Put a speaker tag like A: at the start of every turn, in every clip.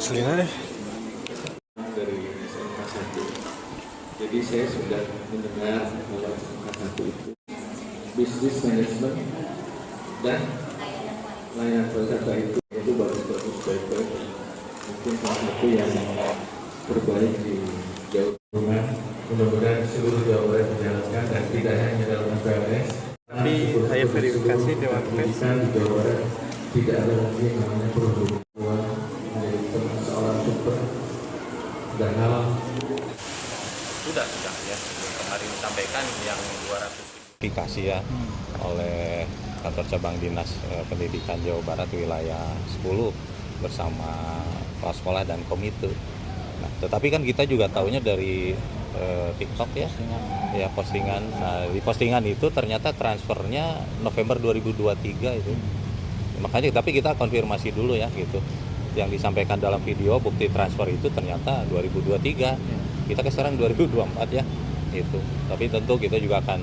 A: Selina deh.
B: Dari SMK 1. Jadi saya sudah mendengar bahwa SMK 1 itu bisnis manajemen dan layanan wisata itu bagus-bagus baik-baik. Mungkin salah satu yang terbaik di Jawa Tengah. Mudah-mudahan seluruh Jawa Barat dijalankan dan tidak hanya dalam MPLS.
A: Tapi saya verifikasi Dewan Pers
B: di Jawa Barat tidak ada lagi yang namanya perhubungan menjadi seorang super dan hal
C: sudah ya kemarin disampaikan yang 200 aplikasi ya oleh kantor cabang dinas pendidikan Jawa Barat wilayah 10 bersama kepala sekolah dan komite. Nah, tetapi kan kita juga tahunya dari TikTok ya postingan. Nah, di postingan itu ternyata transfernya November 2023 itu. Makanya tapi kita konfirmasi dulu ya gitu. Yang disampaikan dalam video bukti transfer itu ternyata 2023. Kita sekarang 2024 ya. Itu. Tapi tentu kita juga akan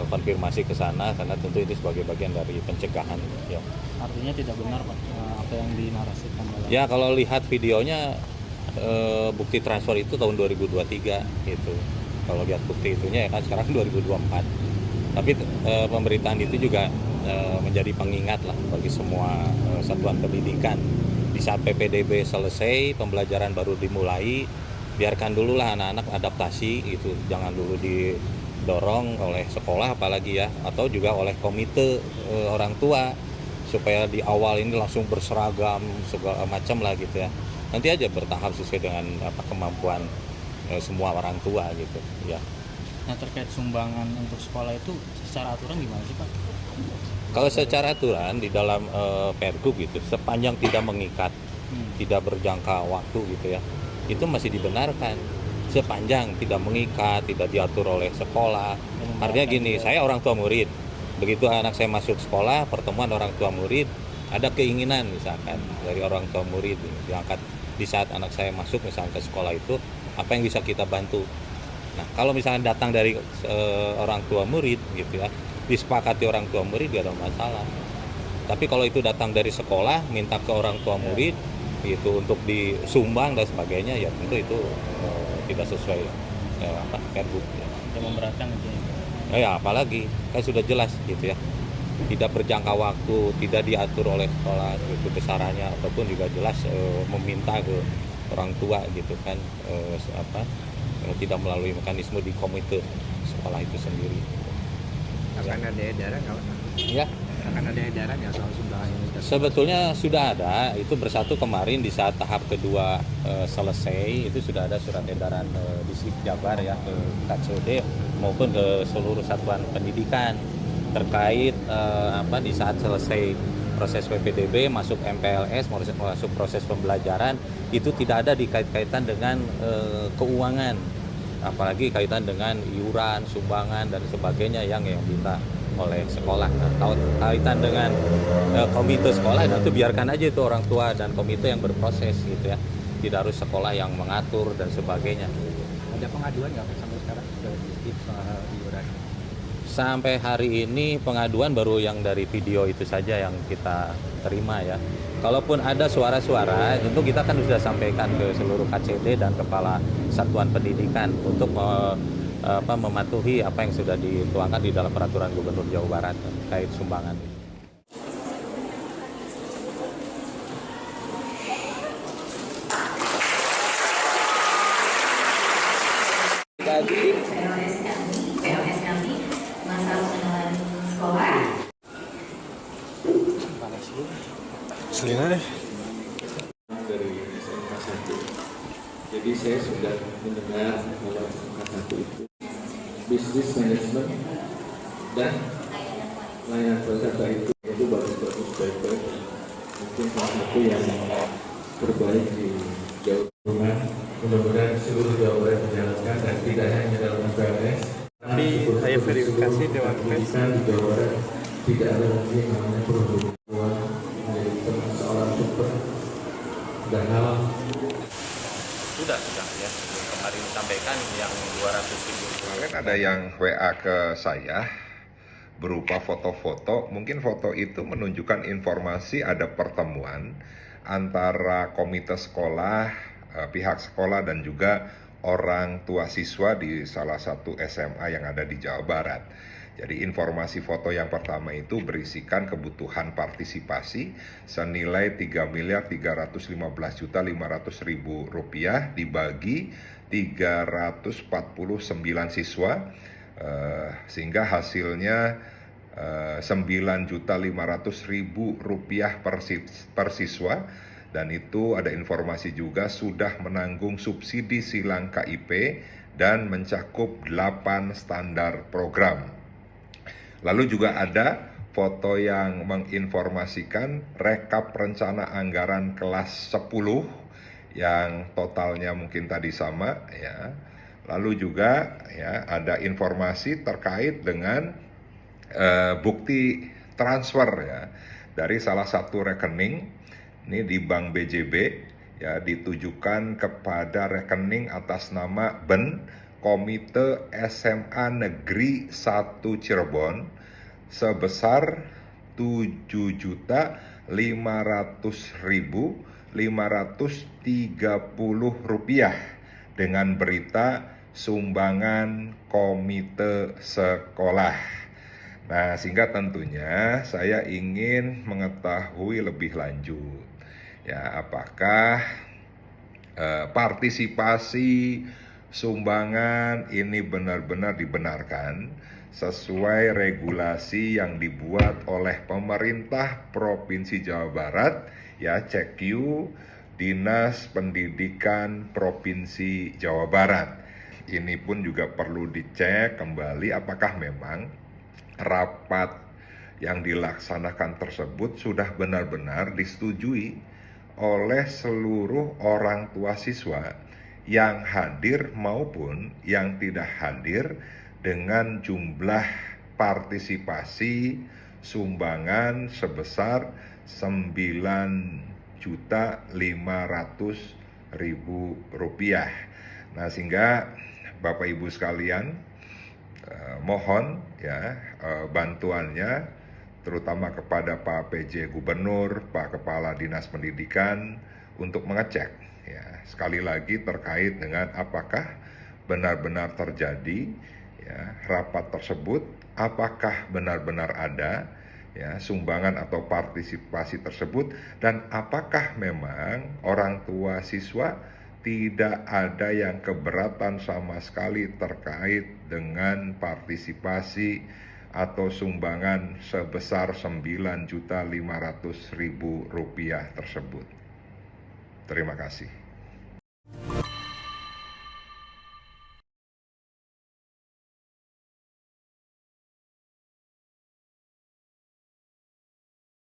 C: konfirmasi ke sana karena tentu itu sebagai bagian dari pencegahan ya.
D: Artinya tidak benar Pak apa yang dinarasikan dalam.
C: Ya kalau lihat videonya bukti transfer itu tahun 2023 gitu. Kalau lihat bukti itunya ya kan sekarang 2024. Tapi pemberitaan itu juga menjadi pengingat lah bagi semua satuan pendidikan. Di saat PPDB selesai, pembelajaran baru dimulai, biarkan dulu lah anak-anak adaptasi gitu. Jangan dulu didorong oleh sekolah apalagi ya, atau juga oleh komite orang tua supaya di awal ini langsung berseragam segala macam lah gitu ya. Nanti aja bertahap sesuai dengan kemampuan semua orang tua gitu ya.
D: Nah terkait sumbangan untuk sekolah itu secara aturan gimana sih Pak?
C: Kalau secara aturan di dalam Pergub gitu, sepanjang tidak mengikat, tidak berjangka waktu gitu ya, itu masih dibenarkan. Sepanjang tidak mengikat, tidak diatur oleh sekolah. Artinya gini, saya orang tua murid, begitu anak saya masuk sekolah, pertemuan orang tua murid, ada keinginan misalkan dari orang tua murid diangkat di saat anak saya masuk misalkan ke sekolah itu, apa yang bisa kita bantu. Nah kalau misalnya datang dari orang tua murid gitu ya, disepakati orang tua murid gak ada masalah. Tapi kalau itu datang dari sekolah minta ke orang tua murid itu untuk disumbang dan sebagainya ya tentu itu tidak sesuai Pergub ya.
D: Yang memberatkan gitu ya.
C: Ya apalagi kan sudah jelas gitu ya, tidak berjangka waktu, tidak diatur oleh sekolah itu besarannya ataupun juga jelas meminta ke orang tua gitu kan tidak melalui mekanisme di komite sekolah itu sendiri.
E: Akan ada edaran nggak?
C: Ya.
E: Akan ada edaran ya soal sumbangan ini?
C: Sebetulnya sudah ada, itu bersatu kemarin di saat tahap kedua selesai, itu sudah ada surat edaran Distrik Jabar ya ke KCD maupun ke seluruh satuan pendidikan terkait di saat selesai proses PPDB masuk MPLS, masuk proses pembelajaran itu tidak ada dikait-kaitan dengan keuangan, apalagi kaitan dengan iuran, sumbangan dan sebagainya yang minta oleh sekolah. Nah, kalau kaitan dengan komite sekolah itu biarkan aja itu orang tua dan komite yang berproses gitu ya. Tidak harus sekolah yang mengatur dan sebagainya.
E: Ada pengaduan nggak sampai sekarang ke distrik soal iuran?
C: Sampai hari ini pengaduan baru yang dari video itu saja yang kita terima ya. Kalaupun ada suara-suara, tentu kita kan sudah sampaikan ke seluruh KCD dan kepala satuan pendidikan untuk mematuhi apa yang sudah dituangkan di dalam peraturan Gubernur Jawa Barat terkait sumbangan.
F: PLS kami masalah pengenalan sekolah.
A: Selina deh.
B: dari SMK 1. Jadi saya sudah mendengar bahwa SMK 1 itu bisnis manajemen dan layanan wisata itu bagus-bagus baik-baik. Mungkin salah satu yang terbaik di Jawa Tengah. Mudah-mudahan seluruh Jawa Barat dijalankan dan tidak hanya dalam MPLS.
A: Tapi saya verifikasi Dewan Pers
B: di Jawa Barat tidak ada lagi yang namanya perhubungan menjadi seorang super dan hal
C: Sudah ya kemarin disampaikan yang 200.000.
G: Kemarin ada yang WA ke saya berupa foto-foto, mungkin foto itu menunjukkan informasi ada pertemuan antara komite sekolah, pihak sekolah dan juga orang tua siswa di salah satu SMA yang ada di Jawa Barat. Jadi informasi foto yang pertama itu berisikan kebutuhan partisipasi senilai Rp3.315.500.000 dibagi 349 siswa, sehingga hasilnya Rp9.500.000 per siswa. Dan itu ada informasi juga sudah menanggung subsidi silang KIP dan mencakup 8 standar program. Lalu juga ada foto yang menginformasikan rekap rencana anggaran kelas 10 yang totalnya mungkin tadi sama ya. Lalu juga ya ada informasi terkait dengan bukti transfer ya dari salah satu rekening ini di Bank BJB ya, ditujukan kepada rekening atas nama BEN Komite SMA Negeri 1 Cirebon sebesar Rp7.500.530 dengan berita sumbangan komite sekolah. Nah, sehingga tentunya saya ingin mengetahui lebih lanjut ya, apakah partisipasi sumbangan ini benar-benar dibenarkan sesuai regulasi yang dibuat oleh pemerintah Provinsi Jawa Barat ya, CQ Dinas Pendidikan Provinsi Jawa Barat. Ini pun juga perlu dicek kembali apakah memang rapat yang dilaksanakan tersebut sudah benar-benar disetujui oleh seluruh orang tua siswa yang hadir maupun yang tidak hadir dengan jumlah partisipasi sumbangan sebesar Rp9.500.000. Nah, sehingga Bapak Ibu sekalian, mohon ya bantuannya terutama kepada Pak PJ Gubernur, Pak Kepala Dinas Pendidikan untuk mengecek ya, sekali lagi terkait dengan apakah benar-benar terjadi ya rapat tersebut, apakah benar-benar ada ya sumbangan atau partisipasi tersebut, dan apakah memang orang tua siswa tidak ada yang keberatan sama sekali terkait dengan partisipasi atau sumbangan sebesar Rp9.500.000 tersebut. Terima kasih.